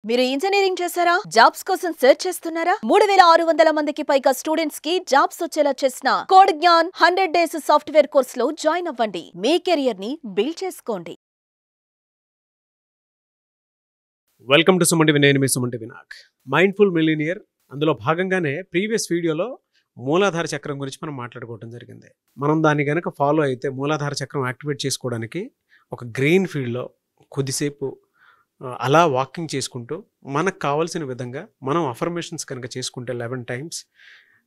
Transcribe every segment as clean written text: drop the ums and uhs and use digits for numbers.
మీరు ఇంజనీరింగ్ చేశారా? జాబ్స్ కోసం సెర్చ్ చేస్తున్నారా? 3600 మందికి పైగా స్టూడెంట్స్ కి జాబ్స్ వచ్చేలా చేసిన code Gyan 100 days software course లో జాయిన్ అవ్వండి. మీ కెరియర్ ని బిల్డ్ చేసుకోండి. వెల్కమ్ టు సుమంటి నేను మీ సుమంటి వినాయక్. మైండ్ఫుల్ మిలీనియర్ అందులో భాగంగానే ప్రీవియస్ వీడియోలో మూలాధార చక్రం గురించి మనం మాట్లాడుకోవడం జరిగింది. మనం దాన్ని కనుక ఫాలో అయితే మూలాధార చక్రం యాక్టివేట్ చేసుకోవడానికి ఒక గ్రీన్ ఫీల్డ్లో కొద్దిసేపు అలా వాకింగ్ చేసుకుంటూ మనకు కావాల్సిన విధంగా మనం అఫర్మేషన్స్ కనుక చేసుకుంటే 11 టైమ్స్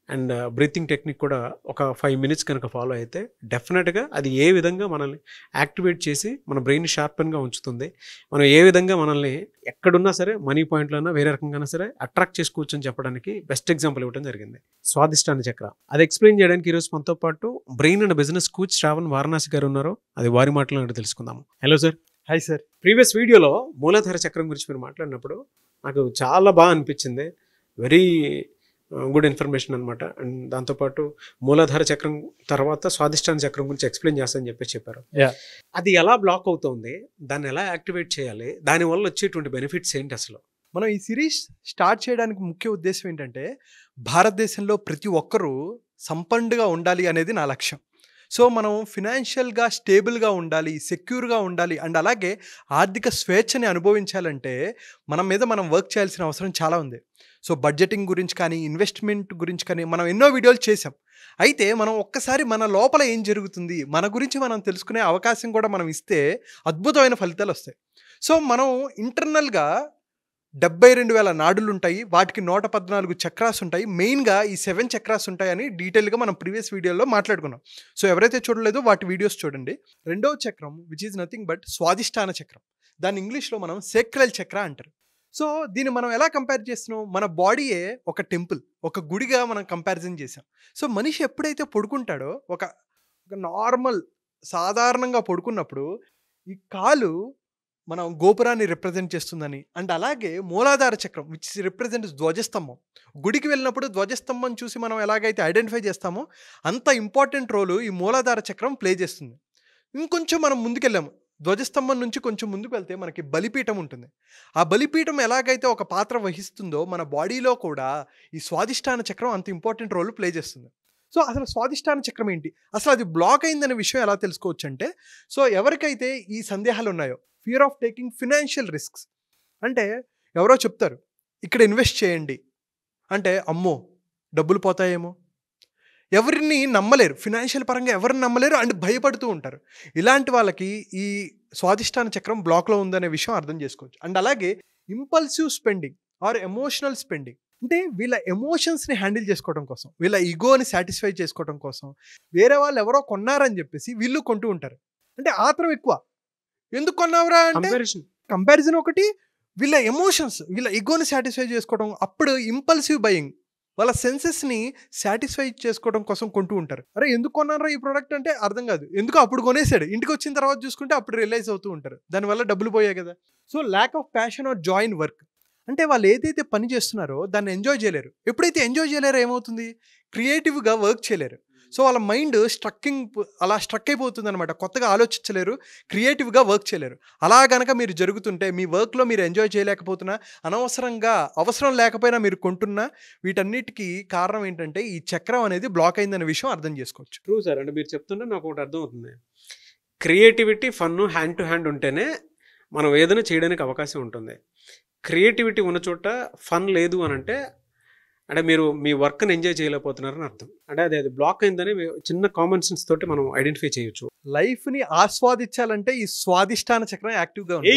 అండ్ బ్రీతింగ్ టెక్నిక్ కూడా ఒక 5 మినిట్స్ కనుక ఫాలో అయితే డెఫినెట్గా అది ఏ విధంగా మనల్ని యాక్టివేట్ చేసి మన బ్రెయిన్ షార్పెన్గా ఉంచుతుంది. మనం ఏ విధంగా మనల్ని ఎక్కడున్నా సరే మనీ పాయింట్లోనా వేరే రకంగా సరే అట్రాక్ట్ చేసుకోవచ్చు అని చెప్పడానికి బెస్ట్ ఎగ్జాంపుల్ ఇవ్వడం జరిగింది. స్వాదిష్టాన చక్ర అది ఎక్స్ప్లెయిన్ చేయడానికి ఈరోజు మనతో పాటు brain and business coach Shravan Varanasi గారు ఉన్నారు. అది వారి మాటలను తెలుసుకుందాము. Hello sir. Hi sir. Previous వీడియోలో మూలాధార చక్రం గురించి మీరు మాట్లాడినప్పుడు నాకు చాలా బాగా అనిపించింది. వెరీ గుడ్ ఇన్ఫర్మేషన్ అనమాట. అండ్ దాంతోపాటు మూలాధార చక్రం తర్వాత స్వాదిష్టాన చక్రం గురించి ఎక్స్ప్లెయిన్ చేస్తానని చెప్పారు. అది ఎలా బ్లాక్ అవుతుంది, దాన్ని ఎలా యాక్టివేట్ చేయాలి, దానివల్ల వచ్చేటువంటి బెనిఫిట్స్ ఏంటి అసలు? మనం ఈ సిరీస్ స్టార్ట్ చేయడానికి ముఖ్య ఉద్దేశం ఏంటంటే భారతదేశంలో ప్రతి ఒక్కరూ సంపన్నుగా ఉండాలి అనేది నా లక్ష్యం. సో మనం ఫినాన్షియల్గా స్టేబుల్గా ఉండాలి, సెక్యూర్గా ఉండాలి అండ్ అలాగే ఆర్థిక స్వేచ్ఛని అనుభవించాలంటే మన మీద మనం వర్క్ చేయాల్సిన అవసరం చాలా ఉంది. సో బడ్జెటింగ్ గురించి కానీ ఇన్వెస్ట్మెంట్ గురించి కానీ మనం ఎన్నో వీడియోలు చేసాం. అయితే మనం ఒక్కసారి మన లోపల ఏం జరుగుతుంది మన గురించి మనం తెలుసుకునే అవకాశం కూడా మనం ఇస్తే అద్భుతమైన ఫలితాలు వస్తాయి. సో మనం ఇంటర్నల్గా 72,000 నాడులు ఉంటాయి, వాటికి 114 చక్రాస్ ఉంటాయి. మెయిన్గా ఈ 7 చక్రాస్ ఉంటాయని డీటెయిల్గా మనం ప్రీవియస్ వీడియోలో మాట్లాడుకున్నాం. సో ఎవరైతే చూడలేదో వాటి వీడియోస్ చూడండి. రెండవ చక్రం విచ్ ఈజ్ నథింగ్ బట్ స్వాదిష్టాన చక్రం. దాన్ని ఇంగ్లీష్లో మనం సేక్రల్ చక్ర అంటారు. సో దీన్ని మనం ఎలా కంపేర్ చేస్తున్నాం, మన బాడీయే ఒక టెంపుల్, ఒక గుడిగా మనం కంపారిజన్ చేసాం. సో మనిషి ఎప్పుడైతే పడుకుంటాడో ఒక నార్మల్ సాధారణంగా పడుకున్నప్పుడు ఈ కాలు మనం గోపురాన్ని రిప్రజెంట్ చేస్తుందని అండ్ అలాగే మూలాధార చక్రం విచ్ రిప్రజెంట్స్ ధ్వజస్తంభం. గుడికి వెళ్ళినప్పుడు ధ్వజస్తంభం చూసి మనం ఎలాగైతే ఐడెంటిఫై చేస్తామో అంత ఇంపార్టెంట్ రోలు ఈ మూలాధార చక్రం ప్లే చేస్తుంది. ఇంకొంచెం మనం ముందుకెళ్ళాము, ధ్వజస్తంభం నుంచి కొంచెం ముందుకు వెళ్తే మనకి బలిపీఠం ఉంటుంది. ఆ బలిపీఠం ఎలాగైతే ఒక పాత్ర వహిస్తుందో మన బాడీలో కూడా ఈ స్వాదిష్టాన చక్రం అంత ఇంపార్టెంట్ రోల్ ప్లే చేస్తుంది. సో అసలు స్వాదిష్టాన చక్రం ఏంటి, అసలు అది బ్లాక్ అయిందనే విషయం ఎలా తెలుసుకోవచ్చు అంటే, సో ఎవరికైతే ఈ సందేహాలు ఉన్నాయో fear of taking financial risks అంటే ఎవరో చెప్తారు ఇక్కడ ఇన్వెస్ట్ చేయండి అంటే అమ్మో డబ్బులు పోతాయేమో, ఎవరిని నమ్మలేరు, ఫినాన్షియల్ పరంగా ఎవరిని నమ్మలేరు అండ్ భయపడుతూ ఉంటారు. ఇలాంటి వాళ్ళకి ఈ స్వాదిష్టాన చక్రం బ్లాక్లో ఉందనే విషయం అర్థం చేసుకోవచ్చు. అండ్ అలాగే impulsive spending or emotional spending అంటే వీళ్ళ ఎమోషన్స్ని హ్యాండిల్ చేసుకోవడం కోసం, వీళ్ళ ఈగోని సాటిస్ఫై చేసుకోవడం కోసం వేరే వాళ్ళు ఎవరో కొన్నారని చెప్పేసి వీళ్ళు కొంటూ ఉంటారు. అంటే ఆత్రం ఎక్కువ, ఎందుకు కొన్నావురా అంటే కంపారిజన్ ఒకటి, వీళ్ళ ఎమోషన్స్ వీళ్ళ ఈగోని సాటిస్ఫై చేసుకోవడం, అప్పుడు ఇంపల్సివ్ బయింగ్ వాళ్ళ సెన్సెస్ని సాటిస్ఫై చేసుకోవడం కోసం కొంటూ ఉంటారు. అరే ఎందుకు కొన్నారా ఈ ప్రోడక్ట్ అంటే అర్థం కాదు, ఎందుకు అప్పుడు కొనేసాడు, ఇంటికి వచ్చిన తర్వాత చూసుకుంటే అప్పుడు రియలైజ్ అవుతూ ఉంటారు, దానివల్ల డబ్బులు పోయాయి కదా. So lack of passion or joy in work అంటే వాళ్ళు ఏదైతే పని చేస్తున్నారో దాన్ని ఎంజాయ్ చేయలేరు. ఎప్పుడైతే ఎంజాయ్ చేయలేరో ఏమవుతుంది, క్రియేటివ్గా వర్క్ చేయలేరు. సో వాళ్ళ మైండ్ అలా స్ట్రక్ అయిపోతుంది అనమాట, కొత్తగా ఆలోచించలేరు, క్రియేటివ్గా వర్క్ చేయలేరు. అలా కనుక మీరు జరుగుతుంటే మీ వర్క్లో మీరు ఎంజాయ్ చేయలేకపోతున్నా, అనవసరంగా అవసరం లేకపోయినా మీరు కొంటున్నా, వీటన్నిటికీ కారణం ఏంటంటే ఈ చక్రం అనేది బ్లాక్ అయిందనే విషయం అర్థం చేసుకోవచ్చు. True sir. అంటే మీరు చెప్తుంటే నాకు ఒకటి అర్థం అవుతుంది, creativity fun hand to hand ఉంటేనే మనం ఏదైనా చేయడానికి అవకాశం ఉంటుంది. క్రియేటివిటీ ఉన్న చోట ఫన్ లేదు అని అంటే మీరు మీ వర్క్ని ఎంజాయ్ చేయలేకపోతున్నారని అర్థం. అంటే అది బ్లాక్ అయిందని చిన్న కామన్ సెన్స్ తోటి మనం ఐడెంటిఫై చేయొచ్చు. లైఫ్ని ఆస్వాదించాలంటే ఈ స్వాదిష్టాన చక్రం యాక్టివ్గా ఉంది.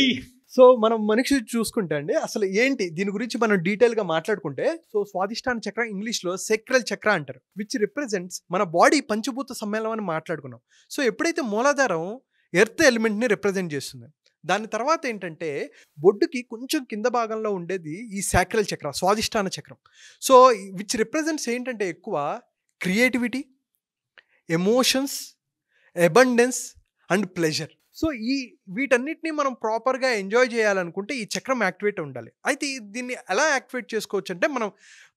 సో మనం మనిషి చూసుకుంటే అండి అసలు ఏంటి దీని గురించి మనం డీటెయిల్గా మాట్లాడుకుంటే, సో స్వాదిష్టాన చక్రం ఇంగ్లీష్లో సేక్రల్ చక్ర అంటారు విచ్ రిప్రజెంట్స్ మన బాడీ పంచభూత సమ్మేళనం అని మాట్లాడుకున్నాం. సో ఎప్పుడైతే మూలాధారం ఎర్త్ ఎలిమెంట్ని రిప్రజెంట్ చేస్తుంది, దాని తర్వాత ఏంటంటే బొడ్డుకి కొంచెం కింద భాగంలో ఉండేది ఈ సాక్రల్ చక్ర స్వాదిష్టాన చక్రం. సో విచ్ రిప్రజెంట్స్ ఏంటంటే ఎక్కువ creativity, emotions, abundance and pleasure. So వీటన్నిటిని మనం ప్రాపర్గా ఎంజాయ్ చేయాలనుకుంటే ఈ చక్రం యాక్టివేట్ ఉండాలి. అయితే దీన్ని ఎలా యాక్టివేట్ చేసుకోవచ్చు అంటే మనం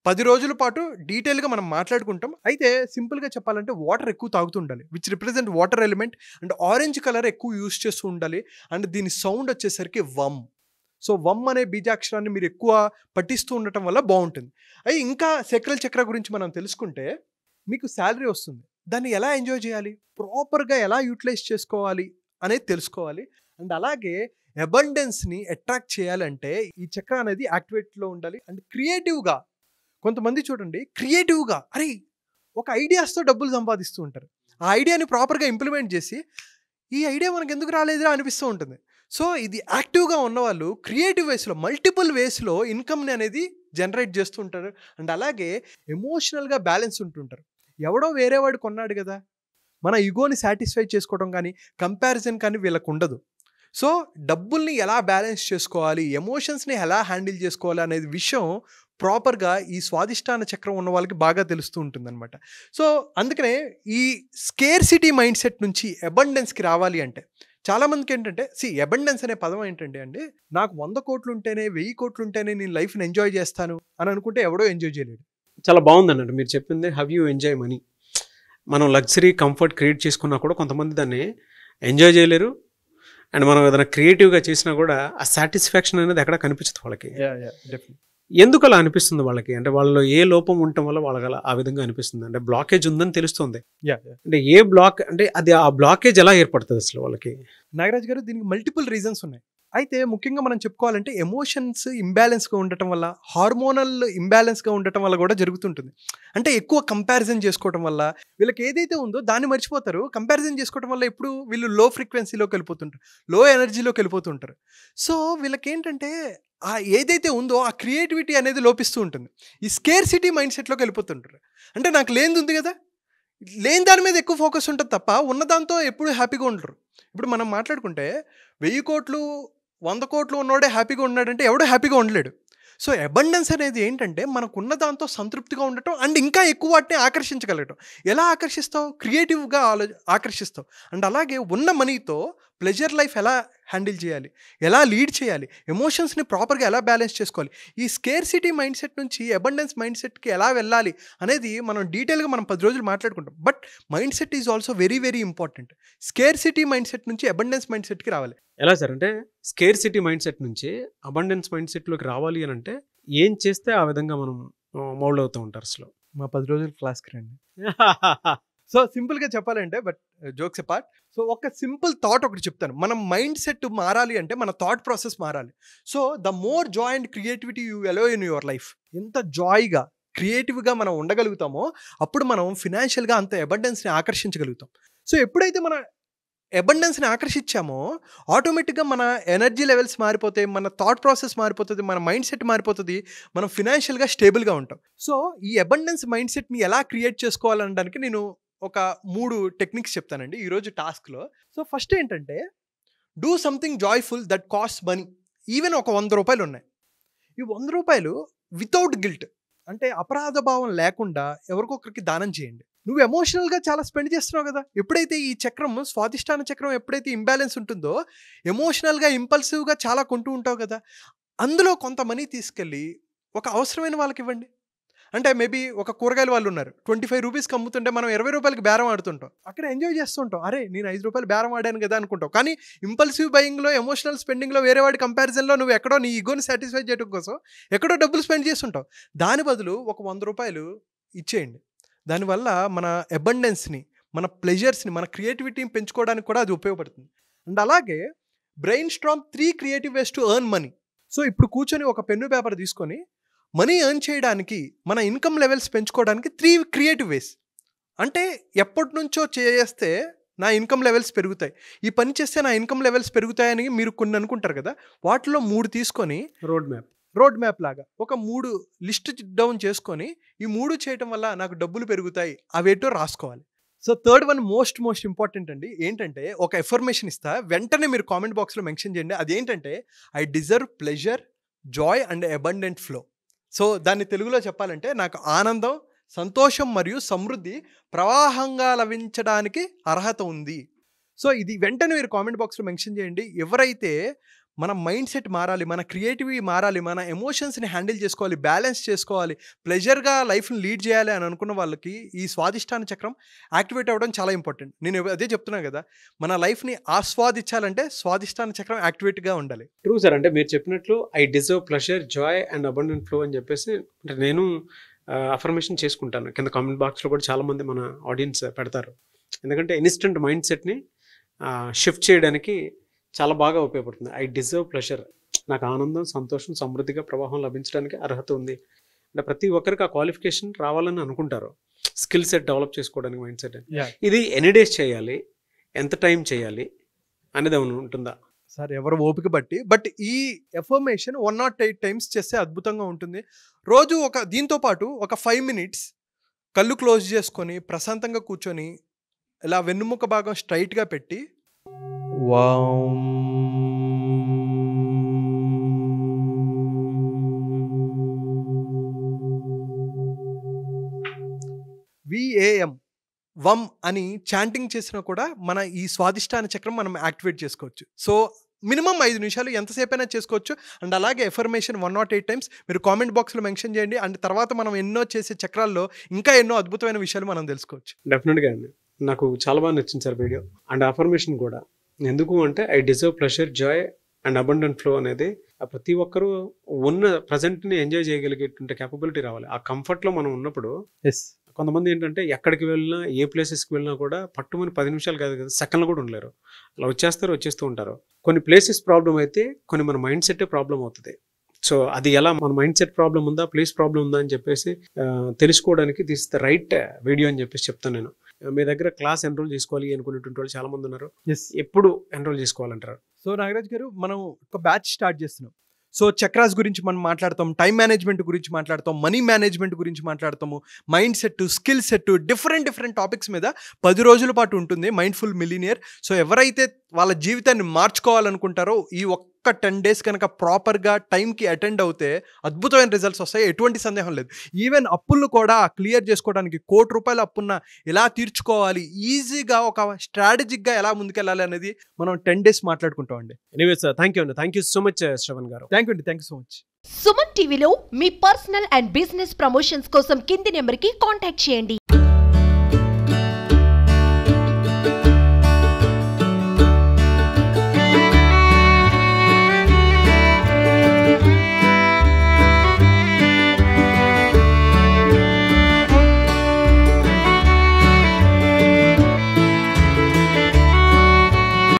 10 రోజుల పాటు డీటెయిల్గా మనం మాట్లాడుకుంటాం. అయితే సింపుల్గా చెప్పాలంటే వాటర్ ఎక్కువ తాగుతూ ఉండాలి which represent water element and orange colour ఎక్కువ యూజ్ చేస్తూ ఉండాలి. అండ్ దీని సౌండ్ వచ్చేసరికి వమ్. సో వమ్ అనే బీజాక్షరాన్ని మీరు ఎక్కువ పఠిస్తూ ఉండటం వల్ల బాగుంటుంది. అయి ఇంకా సక్రల్ చక్ర గురించి మనం తెలుసుకుంటే మీకు శాలరీ వస్తుంది. దాన్ని ఎలా ఎంజాయ్ చేయాలి, ప్రాపర్గా ఎలా యూటిలైజ్ చేసుకోవాలి అనేది తెలుసుకోవాలి. అండ్ అలాగే అబండెన్స్ని అట్రాక్ట్ చేయాలంటే ఈ చక్ర అనేది యాక్టివేట్లో ఉండాలి. అండ్ క్రియేటివ్గా కొంతమంది చూడండి, క్రియేటివ్గా అరే ఒక ఐడియాస్తో డబ్బులు సంపాదిస్తూ ఉంటారు. ఆ ఐడియాని ప్రాపర్గా ఇంప్లిమెంట్ చేసి ఈ ఐడియా మనకు ఎందుకు రాలేదురా అనిపిస్తూ ఉంటుంది. సో ఇది యాక్టివ్గా ఉన్నవాళ్ళు క్రియేటివ్ వేస్లో మల్టిపుల్ వేస్లో ఇన్కమ్ని అనేది జనరేట్ చేస్తూ ఉంటారు. అండ్ అలాగే ఎమోషనల్గా బ్యాలెన్స్ ఉంటుంటారు. ఎవడో వేరేవాడు కొన్నాడు కదా, మన ఈగోని సాటిస్ఫై చేసుకోవడం కానీ కంపారిజన్ కానీ వీళ్ళకు ఉండదు. సో డబ్బుల్ని ఎలా బ్యాలెన్స్ చేసుకోవాలి, ఎమోషన్స్ని ఎలా హ్యాండిల్ చేసుకోవాలి అనేది విషయం ప్రాపర్గా ఈ స్వాదిష్టాన చక్రం ఉన్న వాళ్ళకి బాగా తెలుస్తూ ఉంటుందన్నమాట. సో అందుకనే ఈ స్కేర్సిటీ మైండ్ సెట్ నుంచి అబండెన్స్కి రావాలి అంటే చాలామందికి ఏంటంటే అబండెన్స్ అనే పదం ఏంటంటే అండి, నాకు 100 కోట్లు ఉంటేనే 1000 కోట్లు ఉంటేనే నేను లైఫ్ని ఎంజాయ్ చేస్తాను అని అనుకుంటే ఎవడో ఎంజాయ్ చేయలేడు. చాలా బాగుంది అన్నట్టు మీరు చెప్పింది. Have you enjoy money. మనం లగ్జరీ కంఫర్ట్ క్రియేట్ చేసుకున్నా కూడా కొంతమంది దాన్ని ఎంజాయ్ చేయలేరు. అండ్ మనం ఏదైనా క్రియేటివ్గా చేసినా కూడా ఆ సాటిస్ఫాక్షన్ అనేది ఎక్కడ కనిపించదు వాళ్ళకి. ఎందుకు అలా అనిపిస్తుంది వాళ్ళకి? అంటే వాళ్ళలో ఏ లోపం ఉండటం వల్ల వాళ్ళకి అలా ఆ విధంగా అనిపిస్తుంది? అంటే బ్లాకేజ్ ఉందని తెలుస్తుంది. అంటే ఏ బ్లాక్, అంటే అది ఆ బ్లాకేజ్ ఎలా ఏర్పడుతుంది అసలు వాళ్ళకి? నాగరాజ్ గారు, దీనికి మల్టిపుల్ రీజన్స్ ఉన్నాయి. అయితే ముఖ్యంగా మనం చెప్పుకోవాలంటే ఎమోషన్స్ ఇంబ్యాలెన్స్గా ఉండటం వల్ల, హార్మోనల్ ఇంబ్యాలెన్స్గా ఉండటం వల్ల కూడా జరుగుతుంటుంది. అంటే ఎక్కువ కంపారిజన్ చేసుకోవటం వల్ల వీళ్ళకి ఏదైతే ఉందో దాన్ని మర్చిపోతారు. కంపారిజన్ చేసుకోవడం వల్ల ఇప్పుడు వీళ్ళు లో ఫ్రీక్వెన్సీలోకి వెళ్ళిపోతుంటారు, లో ఎనర్జీలోకి వెళ్ళిపోతుంటారు. సో వీళ్ళకి ఏంటంటే ఆ ఏదైతే ఉందో ఆ క్రియేటివిటీ అనేది లోపిస్తూ ఉంటుంది. ఈ స్కేర్సిటీ మైండ్ సెట్లోకి వెళ్ళిపోతుంటారు. అంటే నాకు లేనిది ఉంది కదా, లేని దాని మీద ఎక్కువ ఫోకస్ ఉంటుంది తప్ప ఉన్నదాంతో ఎప్పుడు హ్యాపీగా ఉండరు. ఇప్పుడు మనం మాట్లాడుకుంటే 1000 కోట్లు 100 కోట్లు ఉన్నోడే హ్యాపీగా ఉన్నాడంటే ఎవడో హ్యాపీగా ఉండలేడు. సో అబండెన్స్ అనేది ఏంటంటే మనకున్న దాంతో సంతృప్తిగా ఉండటం అండ్ ఇంకా ఎక్కువ వాటిని ఆకర్షించగలగటం. ఎలా ఆకర్షిస్తావు? క్రియేటివ్గా ఆకర్షిస్తావు. అండ్ అలాగే ఉన్న మనీతో ప్లెజర్ లైఫ్ ఎలా హ్యాండిల్ చేయాలి, ఎలా లీడ్ చేయాలి, ఎమోషన్స్ని ప్రాపర్గా ఎలా బ్యాలెన్స్ చేసుకోవాలి, ఈ స్కేర్సిటీ మైండ్ సెట్ నుంచి అబండెన్స్ మైండ్ సెట్కి ఎలా వెళ్ళాలి అనేది మనం డీటెయిల్గా మనం 10 రోజులు మాట్లాడుకుంటాం. But mind set is also very very important. Scarcity mind set నుంచి అబండెన్స్ మైండ్ సెట్కి రావాలి. ఎలా సార్? అంటే స్కేర్సిటీ మైండ్ సెట్ నుంచి అబండెన్స్ మైండ్ సెట్లోకి రావాలి అని అంటే ఏం చేస్తే ఆ విధంగా మనం మౌల్డ్ అవుతూ ఉంటారు అసలు? మా 10 రోజులు క్లాస్కి రండి. సో సింపుల్గా చెప్పాలంటే, బట్ జోక్స్ అపార్ట్, సో ఒక సింపుల్ థాట్ ఒకటి చెప్తాను. మనం మైండ్ సెట్ మారాలి అంటే మన థాట్ ప్రాసెస్ మారాలి. So the more joy and creativity you allow in your life, ఎంత జాయ్గా క్రియేటివ్గా మనం ఉండగలుగుతామో అప్పుడు మనం ఫినాన్షియల్గా అంత అబండెన్స్ని ఆకర్షించగలుగుతాం. సో ఎప్పుడైతే మన అబండెన్స్ని ఆకర్షించామో ఆటోమేటిక్గా మన ఎనర్జీ లెవెల్స్ మారిపోతాయి, మన థాట్ ప్రాసెస్ మారిపోతుంది, మన మైండ్ సెట్ మారిపోతుంది, మనం ఫినాన్షియల్గా స్టేబుల్గా ఉంటాం. సో ఈ అబండెన్స్ మైండ్ సెట్ని ఎలా క్రియేట్ చేసుకోవాలనడానికి నేను ఒక 3 టెక్నిక్స్ చెప్తానండి ఈరోజు టాస్క్లో. సో ఫస్ట్ ఏంటంటే, do something joyful that cost money. Even ఒక 100 రూపాయలు ఉన్నాయి, ఈ 100 రూపాయలు వితౌట్ గిల్ట్, అంటే అపరాధ భావం లేకుండా ఎవరికొకరికి దానం చేయండి. నువ్వు ఎమోషనల్గా చాలా స్పెండ్ చేస్తున్నావు కదా, ఎప్పుడైతే ఈ చక్రం స్వాదిష్టాన చక్రం ఎప్పుడైతే ఇంబ్యాలెన్స్ ఉంటుందో ఎమోషనల్గా ఇంపల్సివ్గా చాలా కొంటూ ఉంటావు కదా, అందులో కొంత మనీ తీసుకెళ్ళి ఒక అవసరమైన వాళ్ళకి ఇవ్వండి. అంటే మేబీ ఒక కూరగాయల వాళ్ళు ఉన్నారు, 25 రూపీస్కి అమ్ముతుంటే మనం 20 రూపాయలకి బేరం ఆడుతుంటాం, అక్కడ ఎంజాయ్ చేస్తుంటాం. అరే నేను 5 రూపాయలు బేరం ఆడాను కదా అనుకుంటాం. కానీ ఇంపల్సివ్ బయింగ్లో, ఎమోషనల్ స్పెండింగ్లో, వేరే వాడి కంపారిజన్లో నువ్వు ఎక్కడో నీ ఈగోని సాటిస్ఫై చేయడం కోసం ఎక్కడో డబ్బులు స్పెండ్ చేస్తుంటావు. దాని బదులు ఒక 100 రూపాయలు ఇచ్చేయండి. దానివల్ల మన అబండెన్స్ని, మన ప్లెజర్స్ని, మన క్రియేటివిటీని పెంచుకోవడానికి కూడా అది ఉపయోగపడుతుంది. అండ్ అలాగే brain storm 3 creative ways to earn money. So ఇప్పుడు కూర్చొని ఒక పెన్ను పేపర్ తీసుకొని మనీ ఎర్న్ చేయడానికి, మన ఇన్కమ్ లెవెల్స్ పెంచుకోవడానికి 3 క్రియేటివ్ వేస్. అంటే ఎప్పటి నుంచో చేస్తే నా ఇన్కమ్ లెవెల్స్ పెరుగుతాయి, ఈ పని చేస్తే నా ఇన్కమ్ లెవెల్స్ పెరుగుతాయని మీరు కొన్ని అనుకుంటారు కదా, వాటిలో 3 తీసుకొని రోడ్ మ్యాప్ లాగా ఒక 3 లిస్ట్ డౌన్ చేసుకొని ఈ 3 చేయటం వల్ల నాకు డబ్బులు పెరుగుతాయి అవేటో రాసుకోవాలి. So third one most important అండి. ఏంటంటే ఒక ఎఫర్మేషన్ ఇస్తా, వెంటనే మీరు కామెంట్ బాక్స్లో మెన్షన్ చేయండి. అదేంటంటే I deserve pleasure, Joy and abundant flow. So దాన్ని తెలుగులో చెప్పాలంటే నాకు ఆనందం, సంతోషం మరియు సమృద్ధి ప్రవాహంగా లభించడానికి అర్హత ఉంది. సో ఇది వెంటనే మీరు కామెంట్ బాక్స్లో మెన్షన్ చేయండి. ఎవరైతే మన మైండ్ సెట్ మారాలి, మన క్రియేటివిటీ మారాలి, మన ఎమోషన్స్ని హ్యాండిల్ చేసుకోవాలి, బ్యాలెన్స్ చేసుకోవాలి, ప్లెజర్గా లైఫ్ని లీడ్ చేయాలి అని అనుకున్న వాళ్ళకి ఈ స్వాదిష్టాన చక్రం యాక్టివేట్ అవ్వడం చాలా ఇంపార్టెంట్. నేను అదే చెప్తున్నాను కదా, మన లైఫ్ని ఆస్వాదించాలంటే స్వాదిష్టాన చక్రం యాక్టివేట్గా ఉండాలి. True sir. అంటే మీరు చెప్పినట్లు I deserve pleasure, Joy and abundant flow అని చెప్పేసి అంటే నేను అఫర్మేషన్ చేసుకుంటాను. కింద కామెంట్ బాక్స్లో కూడా చాలామంది మన ఆడియన్స్ పెడతారు. ఎందుకంటే ఇన్స్టెంట్ మైండ్ సెట్ని షిఫ్ట్ చేయడానికి చాలా బాగా ఉపయోగపడుతుంది. ఐ డిజర్వ్ ప్లెజర్, నాకు ఆనందం, సంతోషం, సమృద్ధిగా ప్రవాహం లభించడానికి అర్హత ఉంది. అంటే ప్రతి ఒక్కరికి ఆ క్వాలిఫికేషన్ రావాలని అనుకుంటారు, స్కిల్ సెట్ డెవలప్ చేసుకోవడానికి మైండ్ సెట్. ఇది ఎన్ని డేస్ చేయాలి, ఎంత టైం చేయాలి అనేది ఉంటుందా సార్? ఎవరు ఓపిక బట్టి. బట్ ఈ ఎఫర్మేషన్ 108 టైమ్స్ చేస్తే అద్భుతంగా ఉంటుంది. రోజు దీంతో పాటు ఒక 5 minutes కళ్ళు క్లోజ్ చేసుకొని ప్రశాంతంగా కూర్చొని ఇలా వెన్నుముక భాగం స్ట్రైట్గా పెట్టి VAM వమ్ అని చాంటింగ్ చేసినా కూడా మన ఈ స్వాదిష్టాన చక్రం మనం యాక్టివేట్ చేసుకోవచ్చు. సో మినిమం 5 నిమిషాలు ఎంతసేపు అయినా చేసుకోవచ్చు. అండ్ అలాగే ఎఫర్మేషన్ 108 టైమ్స్ మీరు కామెంట్ బాక్స్లో మెన్షన్ చేయండి. అండ్ తర్వాత మనం ఎన్నో చేసే చక్రాల్లో ఇంకా ఎన్నో అద్భుతమైన విషయాలు మనం తెలుసుకోవచ్చు. డెఫినెట్గా అండి, నాకు చాలా బాగా నచ్చింది సార్ వీడియో. అండ్ అఫర్మేషన్ కూడా ఎందుకు అంటే I deserve pleasure, Joy and abundant flow అనేది ప్రతి ఒక్కరూ ఉన్న ప్రజెంట్ని ఎంజాయ్ చేయగలిగేటువంటి కేపబిలిటీ రావాలి. ఆ కంఫర్ట్లో మనం ఉన్నప్పుడు కొంతమంది ఏంటంటే ఎక్కడికి వెళ్ళినా, ఏ ప్లేసెస్కి వెళ్ళినా కూడా పట్టుమని 10 నిమిషాలు కాదు కదా, సెకండ్లు కూడా ఉండలేరు. అలా వచ్చేస్తూ ఉంటారు. కొన్ని ప్లేసెస్ ప్రాబ్లం అయితే కొన్ని మన మైండ్ సెట్ ప్రాబ్లం అవుతుంది. సో అది ఎలా మన మైండ్ సెట్ ప్రాబ్లం ఉందా, ప్లేస్ ప్రాబ్లం ఉందా అని చెప్పేసి తెలుసుకోవడానికి దిస్ ద రైట్ వీడియో అని చెప్పేసి చెప్తాను నేను. మీ దగ్గర క్లాస్ ఎన్రోల్ చేసుకోవాలి అనుకునేటువంటి వాళ్ళు చాలా మంది ఉన్నారు. ఎప్పుడు ఎన్రోల్ చేసుకోవాలంటారు? సో నాగరాజ్ గారు, మనం ఒక బ్యాచ్ స్టార్ట్ చేస్తున్నాం. సో చక్రాస్ గురించి మనం మాట్లాడతాం, టైం మేనేజ్మెంట్ గురించి మాట్లాడతాం, మనీ మేనేజ్మెంట్ గురించి మాట్లాడతాము, mind set, skill set, different topics మీద 10 రోజుల పాటు ఉంటుంది మైండ్ఫుల్ మిలినియర్. సో ఎవరైతే వాళ్ళ జీవితాన్ని మార్చుకోవాలనుకుంటారో ఈ ఒక్క 10 days కనుక ప్రాపర్గా టైంకి అటెండ్ అవుతే అద్భుతమైన రిజల్ట్స్ వస్తాయి, ఎటువంటి సందేహం లేదు. ఈవెన్ అప్పులు కూడా క్లియర్ చేసుకోవడానికి, ₹1 కోటి అప్పున్న ఎలా తీర్చుకోవాలి, ఈజీగా ఒక స్ట్రాటజిక్గా ఎలా ముందుకెళ్ళాలి అనేది మనం 10 days మాట్లాడుకుంటాం అండి. Anyways thank you so much Shravan గారు. Thank you so much. Suman టీవీలో మీ పర్సనల్ అండ్ బిజినెస్ ప్రమోషన్స్ కోసం కింది నెంబర్కి కాంటాక్ట్ చేయండి.